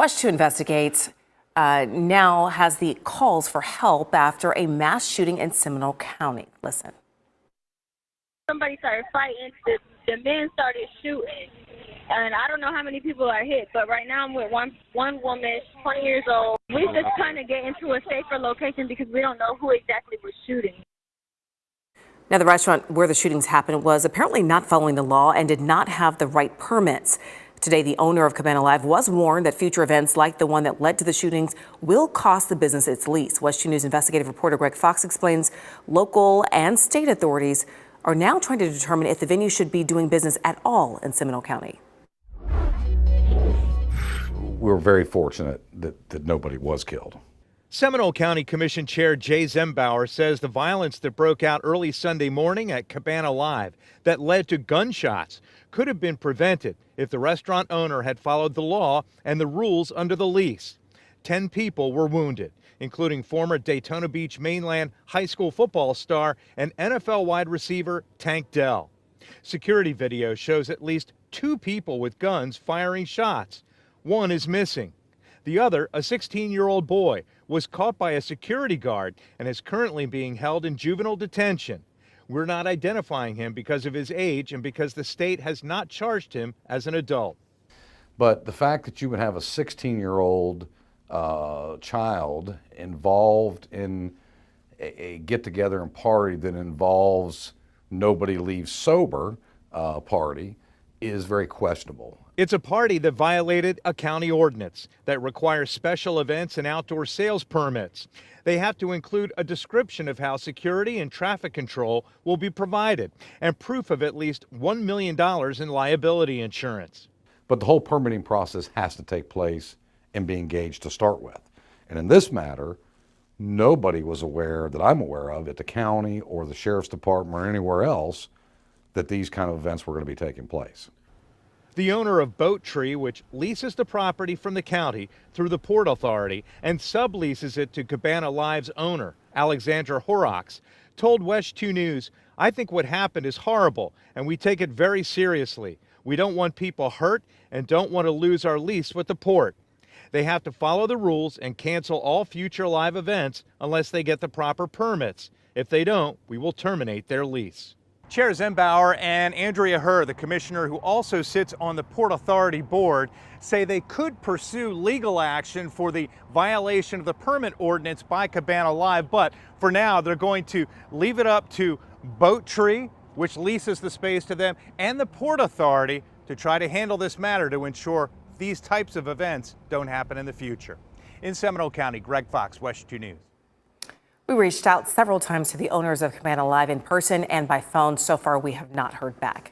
Watch 2 investigates now has the calls for help after a mass shooting in Seminole County. Listen. Somebody started fighting. The men started shooting. And I don't know how many people are hit, but right now I'm with one woman, 20 years old. We just trying to get into a safer location because we don't know who exactly was shooting. Now, the restaurant where the shootings happened was apparently not following the law and did not have the right permits. Today, the owner of Cabana Live was warned that future events like the one that led to the shootings will cost the business its lease. WESH 2 News investigative reporter Greg Fox explains local and state authorities are now trying to determine if the venue should be doing business at all in Seminole County. We're very fortunate that nobody was killed. Seminole County Commission Chair Jay Zembauer says the violence that broke out early Sunday morning at Cabana Live that led to gunshots could have been prevented if the restaurant owner had followed the law and the rules under the lease. 10 people were wounded, including former Daytona Beach Mainland high school football star and NFL wide receiver Tank Dell. Security video shows at least 2 people with guns firing shots. One is missing. The other, a 16-year-old boy, was caught by a security guard and is currently being held in juvenile detention. We're not identifying him because of his age and because the state has not charged him as an adult. But the fact that you would have a 16-year-old child involved in a get-together and party that involves nobody leaves sober party is very questionable. It's a party that violated a county ordinance that requires special events and outdoor sales permits. They have to include a description of how security and traffic control will be provided and proof of at least $1 million in liability insurance. But the whole permitting process has to take place and be engaged to start with. And in this matter, nobody was aware that I'm aware of at the county or the sheriff's department or anywhere else that these kind of events were going to be taking place. The owner of Boat Tree, which leases the property from the county through the Port Authority and subleases it to Cabana Live's owner, Alexandra Horrocks, told WESH 2 News, "I think what happened is horrible and we take it very seriously. We don't want people hurt and don't want to lose our lease with the port. They have to follow the rules and cancel all future live events unless they get the proper permits. If they don't, we will terminate their lease." Chair Zembauer and Andrea Herr, the commissioner who also sits on the Port Authority board, say they could pursue legal action for the violation of the permit ordinance by Cabana Live, but for now they're going to leave it up to Boat Tree, which leases the space to them, and the Port Authority to try to handle this matter to ensure these types of events don't happen in the future. In Seminole County, Greg Fox, WESH 2 News. We reached out several times to the owners of Cabana Live in person and by phone. So far, we have not heard back.